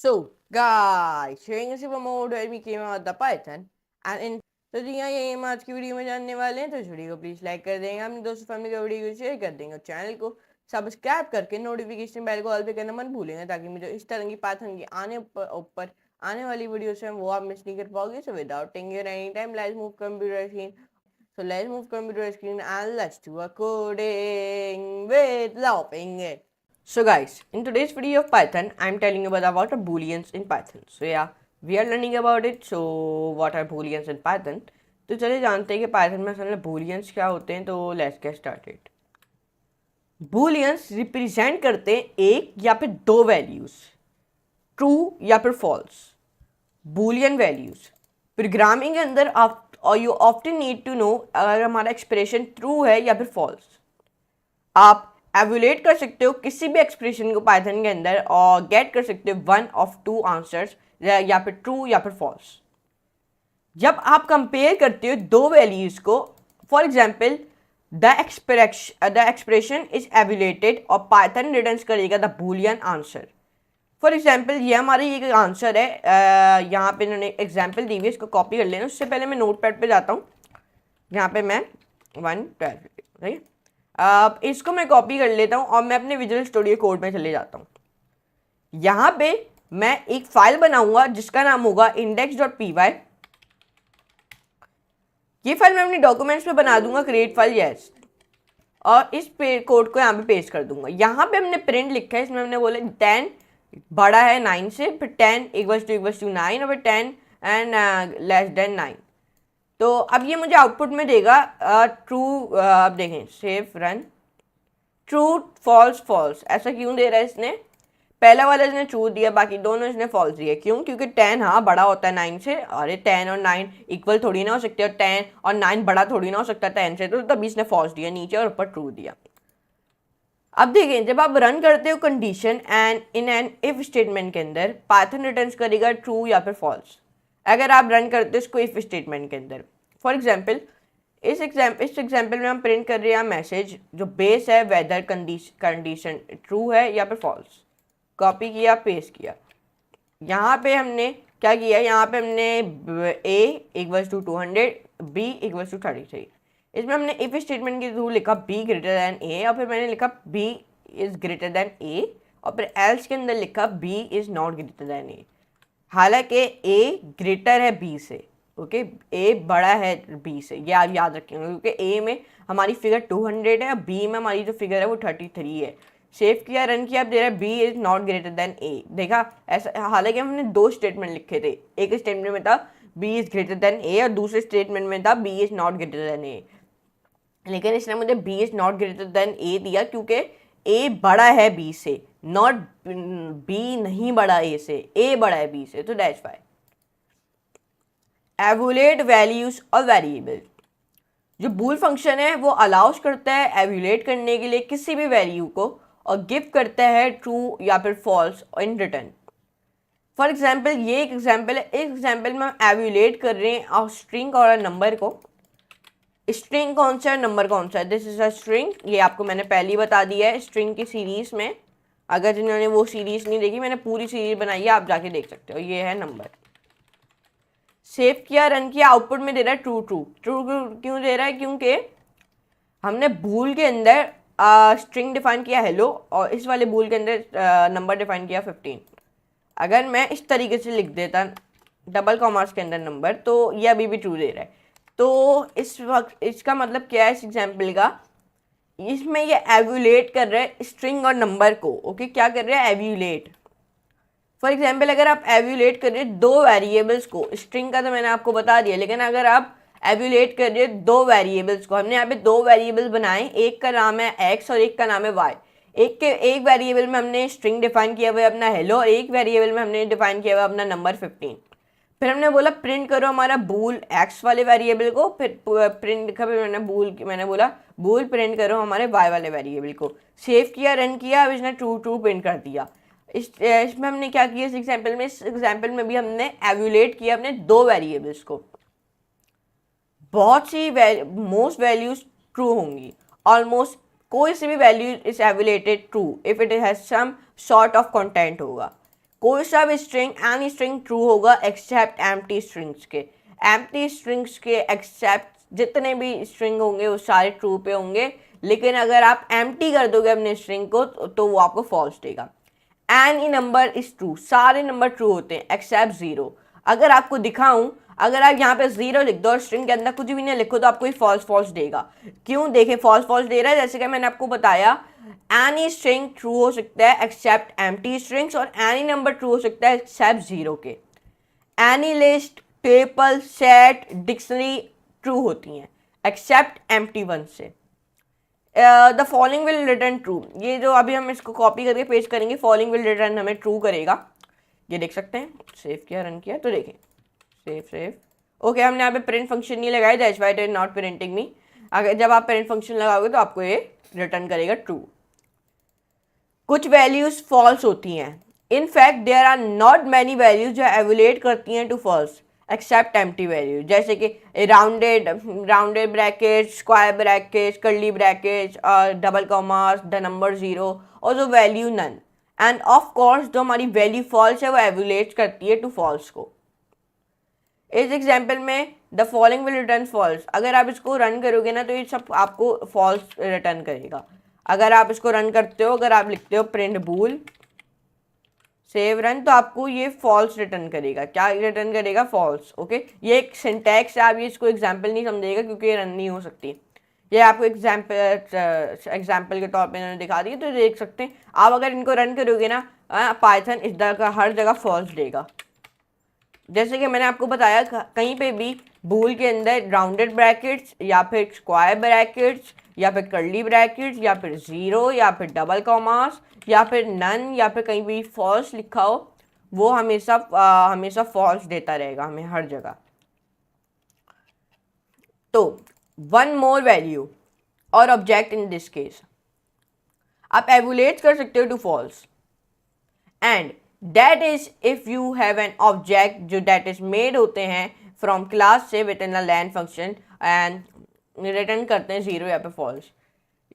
So, guys, showing us a mode where we came out the Python and in तो जी हाँ ये हम आज की वीडियो में जानने वाले हैं। तो इस वीडियो को प्लीज लाइक कर देंगे, अपने दोस्तों फैमिली को वीडियो को शेयर कर देंगे और चैनल को सब्सक्राइब करके नोटिफिकेशन बेल को ऑल पे करना मत भूलेंगे, ताकि मुझे इस तरह की पाइथन की ऊपर आने वाली वीडियो से वो आप मिस नहीं कर पाओगे। So without taking your any time, let's move computer screen. So let's move computer screen and let's do a coding with laughing it. So guys, in today's video of Python, I'm telling you about the booleans in Python. So yeah, we are learning about it. So what are booleans in Python? तो चलिए जानते हैं कि Python में असल में booleans क्या होते हैं। तो let's get started. Booleans represent करते हैं एक या फिर दो वैल्यूज, ट्रू या फिर फॉल्स। बूलियन वैल्यूज प्रोग्रामिंग के अंदर आप और you often need to know अगर हमारा एक्सप्रेशन ट्रू है या फिर फॉल्स। आप एवुलेट कर सकते हो किसी भी एक्सप्रेशन को पाइथन के अंदर और गेट कर सकते हो वन ऑफ टू आंसर्स, या फिर ट्रू या फिर फॉल्स। जब आप कंपेयर करते हो दो वैल्यूज को, for example the expression is evaluated और पाइथन रिटर्न्स करेगा the boolean answer. For example ये हमारी एक आंसर है, यहाँ पे इन्होंने एग्जाम्पल दी हुई है, इसको कॉपी कर लेना। उससे पहले मैं नोट पैड पर जाता हूँ, यहाँ पे मैं 112 ठीक है। अब इसको मैं कॉपी कर लेता हूँ और मैं अपने विजुअल स्टूडियो कोड में चले जाता हूँ। यहाँ पे मैं एक फाइल बनाऊंगा जिसका नाम होगा index.py। ये फाइल मैं अपने डॉक्यूमेंट्स में बना दूंगा, क्रिएट फाइल यस, और इस कोड को यहाँ पे पेस्ट कर दूंगा। यहाँ पे हमने प्रिंट लिखा है, इसमें हमने बोला 10 बड़ा है 9 से, फिर 10 इक्वल्स टू 9 और फिर 10 एंड लेस देन 9। तो अब ये मुझे आउटपुट में देगा ट्रू। अब देखें save run, true false false. ऐसा क्यों दे रहा है इसने? पहला वाला इसने ट्रू दिया, बाकी दोनों इसने फॉल्स दिया। क्यों? क्योंकि 10 हाँ बड़ा होता है 9 से, अरे 10 और 9 इक्वल थोड़ी ना हो सकते, और 10 और 9 बड़ा थोड़ी ना हो सकता 10 से, तो तभी इसने फॉल्स दिया नीचे और ऊपर ट्रू दिया। अब देखें जब आप रन करते हो condition and in an if statement के अंदर पाइथन रिटर्न्स करेगा ट्रू या फिर फॉल्स। अगर आप रन करते हो इसको इफ स्टेटमेंट के अंदर, फॉर एग्जांपल इस एग्जांपल में हम प्रिंट कर रहे हैं मैसेज जो बेस है वेदर कंडीशन ट्रू है या फिर फॉल्स। कॉपी किया, पेस्ट किया। यहाँ पे हमने क्या किया, यहाँ पे हमने a equals to 200, b equals to 33। इसमें हमने इफ स्टेटमेंट के थ्रू लिखा b ग्रेटर दैन a, और फिर मैंने लिखा b is greater than a, और फिर एल्स के अंदर लिखा b is not greater than a। हालांकि a ग्रेटर है b से, ओके a बड़ा है b से, ये आप याद रखेंगे, क्योंकि a में हमारी फिगर 200 है, b में हमारी जो फिगर है वो 33 है। सेव किया, रन किया, अब दे रहा है b is not greater than a। देखा ऐसा, हालांकि हमने दो स्टेटमेंट लिखे थे, एक स्टेटमेंट में था b is greater than a और दूसरे स्टेटमेंट में था b is not greater than a, लेकिन इसने मुझे b is not greater than a दिया क्योंकि a बड़ा है b से, नॉट b नहीं बड़ा a से, a बड़ा है b से, तो दैट्स व्हाई। एवुलेट वैल्यूज और वेरिएबल, जो बूल फंक्शन है वो अलाउस करता है एवुलेट करने के लिए किसी भी वैल्यू को और गिव करता है ट्रू या फिर falls in return. For example ये एक एग्जाम्पल है, इस एग्जाम्पल में हम एवुलेट कर रहे हैं और स्ट्रिंग और नंबर को। स्ट्रिंग कौन सा है, नंबर कौन सा है? दिस इज अ स्ट्रिंग, ये आपको मैंने पहले ही बता दिया है। स्ट्रिंग की सीरीज में, अगर जिन्होंने वो सीरीज नहीं देखी, मैंने पूरी सीरीज बनाई है, आप जाके देख सकते हो। ये है नंबर। सेव किया, रन किया, आउटपुट में दे रहा है ट्रू। ट्रू ट्रू क्यों दे रहा है? क्योंकि हमने बूल के अंदर स्ट्रिंग डिफाइन किया हेलो, और इस वाले बूल के अंदर नंबर डिफाइन किया 15। अगर मैं इस तरीके से लिख देता डबल कॉमास के अंदर नंबर, तो ये अभी भी ट्रू दे रहा है। तो इस वक्त इसका मतलब क्या है इस एग्जाम्पल का, इसमें ये एवुलेट कर रहा है स्ट्रिंग और नंबर को। ओके क्या कर रहे हैं? एवुलेट। फॉर एग्जाम्पल अगर आप एवुलेट कर रहे हैं दो वेरिएबल्स को, स्ट्रिंग का तो मैंने आपको बता दिया, लेकिन अगर आप एवुलेट कर रहे हैं दो वेरिएबल्स को, हमने यहाँ पे दो वेरिएबल्स बनाए, एक का नाम है x और एक का नाम है y। एक वेरिएबल में हमने स्ट्रिंग डिफाइन किया हुआ है अपना हेलो, और एक वेरिएबल में हमने डिफाइन किया हुआ अपना नंबर 15। फिर हमने बोला प्रिंट करो हमारा बूल x वाले वेरिएबल को, फिर प्रिंट लिखा, फिर मैंने बोला बूल प्रिंट करो हमारे y वाले वेरिएबल को। सेव किया, रन किया, अब इसने ट्रू ट्रू प्रिंट कर दिया। इसमें हमने क्या किया इस एग्जाम्पल में भी हमने एवुलेट किया अपने दो वेरिएबल्स को। बहुत सी मोस्ट वैल्यूज ट्रू होंगी, ऑलमोस्ट कोई सी भी value is evaluated true if it has some sort of content होगा। कोई सा भी स्ट्रिंग, एनी स्ट्रिंग ट्रू होगा एक्सेप्ट एम्प्टी स्ट्रिंग्स के। एम्प्टी स्ट्रिंग्स के एक्सेप्ट जितने भी स्ट्रिंग होंगे वो सारे ट्रू पे होंगे, लेकिन अगर आप एम्प्टी कर दोगे अपने स्ट्रिंग को तो वो आपको फॉल्स देगा। एनी नंबर इज ट्रू, सारे नंबर ट्रू होते हैं एक्सेप्ट जीरो। अगर आपको दिखाऊं, अगर आप यहाँ पे जीरो लिख दो और स्ट्रिंग के अंदर कुछ भी नहीं लिखो तो आपको ये फॉल्स फॉल्स देगा। क्यों? देखें फॉल्स फॉल्स दे रहा है, जैसे कि मैंने आपको बताया एनी स्ट्रिंग ट्रू हो सकता है एक्सेप्ट एम्प्टी स्ट्रिंग्स, और एनी नंबर ट्रू हो सकता है एक्सेप्ट जीरो के। Any list, table, set, dictionary true होती हैं एक्सेप्ट एम्प्टी वन से। The following will return true, ये जो अभी हम इसको कॉपी करके पेस्ट करेंगे, फॉलोइंग विल रिटर्न हमें ट्रू करेगा। ये देख सकते हैं, सेव किया, रन किया तो देखें सेव। ओके, हमने यहाँ पे प्रिंट फंक्शन नहीं लगाया, that's why it is not printing me. अगर जब आप प्रिंट फंक्शन लगाओगे तो आपको ये रिटर्न करेगा ट्रू। कुछ वैल्यूज फॉल्स होती हैं, in fact there are not many values जो एवुलेट करती हैं to false except empty value, जैसे कि rounded bracket, square bracket, curly bracket, double commas, the number zero, और जो value none. And of course जो हमारी वैल्यू फॉल्स है वो एवुलेट करती है टू फॉल्स को। इस एग्जाम्पल में the following will return false, अगर आप इसको रन करोगे ना तो ये सब आपको फॉल्स रिटर्न करेगा। अगर आप इसको रन करते हो, अगर आप लिखते हो प्रिंट बूल सेव रन, तो आपको ये फॉल्स रिटर्न करेगा। क्या रिटर्न करेगा? फॉल्स। ओके, ये एक सिंटैक्स है, आप ये इसको एग्जाम्पल नहीं समझेगा क्योंकि ये रन नहीं हो सकती। ये आपको एग्जाम्पल के तौर पे इन्होंने दिखा दी, तो देख सकते हैं आप अगर इनको रन करोगे ना पाइथन इस जगह हर जगह फॉल्स देगा। जैसे कि मैंने आपको बताया कहीं पे भी बूल के अंदर राउंडेड ब्रैकेट्स या फिर स्क्वायर ब्रैकेट्स या फिर कर्ली ब्रैकेट्स या फिर ज़ीरो या फिर डबल कॉमास या फिर नन या फिर कहीं भी फॉल्स लिखा हो, वो हमेशा फॉल्स देता रहेगा हमें हर जगह। तो वन मोर वैल्यू और ऑब्जेक्ट इन दिस केस आप एवुलेट कर सकते हो to false, and that is if you have an object जो दैट इज मेड होते हैं फ्रॉम क्लास से within a len function and return करते हैं जीरो या पे फॉल्स।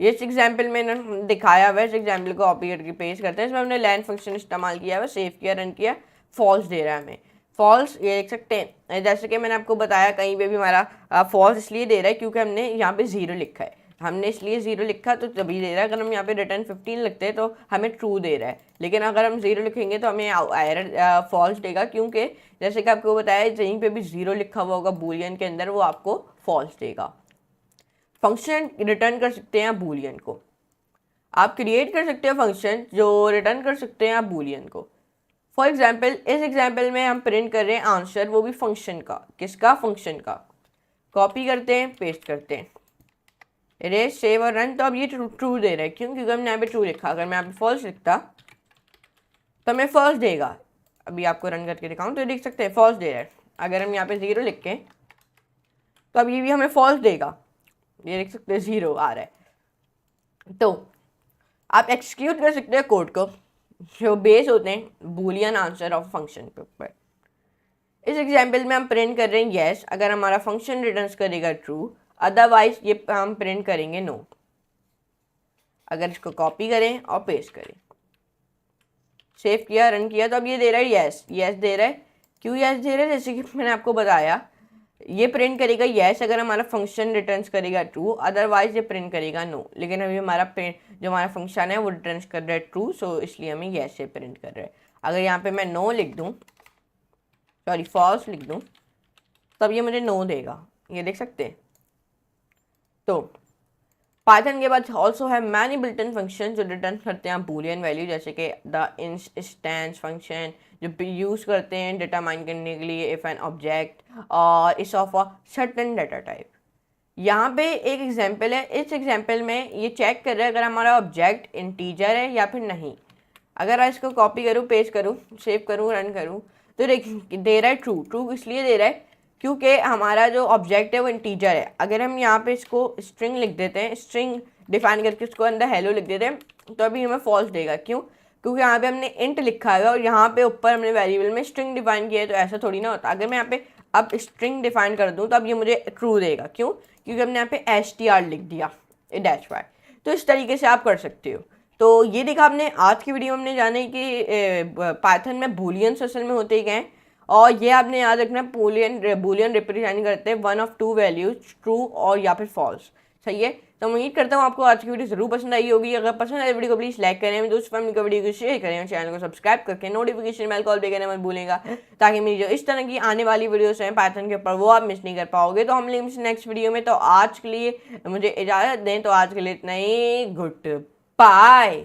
इस एग्जाम्पल में मैंने दिखाया हुआ है, इस एग्जाम्पल को कॉपी करके पेस्ट करते हैं, इसमें हमने लैन फंक्शन इस्तेमाल किया हुआ, सेव किया, रन किया, फॉल्स दे रहा है हमें। फॉल्स ये देख सकते हैं, जैसे कि मैंने आपको बताया कहीं पे भी हमारा फॉल्स इसलिए दे रहा है क्योंकि हमने यहाँ पे जीरो लिखा है, हमने इसलिए जीरो लिखा तो तभी दे रहा है। अगर हम यहाँ पे रिटर्न 15 लिखते हैं तो हमें ट्रू दे रहा है, लेकिन अगर हम जीरो लिखेंगे तो हमें एरर फॉल्स देगा, क्योंकि जैसे कि आपको बताया कहीं पे भी जीरो लिखा हुआ होगा बूलियन के अंदर, वो आपको फॉल्स देगा। फंक्शन रिटर्न कर सकते हैं आप बूलियन को, आप क्रिएट कर सकते हो फंक्शन जो रिटर्न कर सकते हैं आप बूलियन को। फॉर एग्जाम्पल इस एग्जाम्पल में हम प्रिंट कर रहे हैं आंसर, वो भी फंक्शन का। किसका? फंक्शन का। कॉपी करते हैं, पेस्ट करते हैं, इरेज, सेव और रन। तो अब ये ट्रू दे रहा है, क्यों? क्योंकि हमने यहाँ पे ट्रू लिखा। अगर मैं यहाँ पे फॉल्स लिखता तो हमें फॉल्स देगा। अभी आपको रन करके दिखाऊं तो देख सकते हैं फॉल्स दे रहा है। अगर हम यहाँ पे जीरो लिखें तो अब ये भी हमें फॉल्स देगा, ये देख सकते हैं जीरो आ रहा है। तो आप एक्सिक्यूट कर सकते हैं कोड को जो बेस होते हैं बूलियन आंसर ऑफ फंक्शन के ऊपर। इस एग्जाम्पल में हम प्रिंट कर रहे हैं येस, अगर हमारा फंक्शन रिटर्न करेगा ट्रू, अदरवाइज ये हम प्रिंट करेंगे नो। अगर इसको कॉपी करें और पेस्ट करें, सेव किया, रन किया, तो अब ये दे रहा है येस, येस दे रहा है। क्यों येस दे रहा है? जैसे कि मैंने आपको बताया ये प्रिंट करेगा येस अगर हमारा फंक्शन रिटर्न करेगा ट्रू, अदरवाइज ये प्रिंट करेगा नो। लेकिन अभी हमारा जो हमारा फंक्शन है वो रिटर्न कर रहा है ट्रू, सो इसलिए हमें येस से प्रिंट कर रहा है। अगर यहाँ पे मैं नो लिख दूँ, सॉरी फॉल्स लिख दूँ, तब ये मुझे नो देगा, ये देख सकते हैं। तो पाइथन के बाद ऑल्सो है मैनी बिल्ट इन फंक्शन जो रिटर्न करते हैं बूलियन वैल्यू, जैसे कि द इंस्टेंस फंक्शन जो यूज़ करते हैं डिटरमाइन करने के लिए इफ़ एन ऑब्जेक्ट और इस of a certain data type. यहाँ पे एक एग्जांपल है, इस एग्जांपल में ये चेक कर रहा है अगर हमारा ऑब्जेक्ट इंटीजर है या फिर नहीं। अगर मैं इसको कॉपी करूँ, पेस्ट करूँ, सेव करूँ, रन करूँ, तो दे रहा है ट्रू। ट्रू इसलिए दे रहा है क्योंकि हमारा जो ऑब्जेक्ट है वो इंटीजर है। अगर हम यहाँ पे इसको स्ट्रिंग लिख देते हैं, स्ट्रिंग डिफाइन करके उसको अंदर हेलो लिख देते हैं, तो अभी हमें फॉल्स देगा। क्यों? क्योंकि यहाँ पे हमने इंट लिखा है और यहाँ पे ऊपर हमने वेरिएबल में स्ट्रिंग डिफाइन किया है, तो ऐसा थोड़ी ना होता। अगर मैं यहाँ पे अब स्ट्रिंग डिफाइन कर दूँ तो अब ये मुझे ट्रू देगा। क्यों? क्योंकि हमने यहाँ पे str लिख दिया, दैट्स व्हाई। तो इस तरीके से आप कर सकते हो। तो ये देखा आपने, आज की वीडियो में हमने जाने कि पाइथन में बूलियंस असल में होते क्या हैं, और ये आपने याद रखना, बूलियन रिप्रेजेंट करते हैं one of to values, true और या फिर फॉल्स। सही है, तो उम्मीद करता हूँ आपको आज की वीडियो जरूर पसंद आई होगी। अगर पसंद आए वीडियो को प्लीज लाइक करें, दोस्त फैमिली को वीडियो को शेयर करें और चैनल को सब्सक्राइब करके नोटिफिकेशन बेल कॉल भी करना मत भूलेगा, ताकि मेरी जो इस तरह की आने वाली वीडियोस हैं पाइथन के ऊपर वो आप मिस नहीं कर पाओगे। तो हम मिलेंगे नेक्स्ट वीडियो में, तो आज के लिए मुझे इजाजत दें, तो आज के लिए इतना ही, गुड बाय।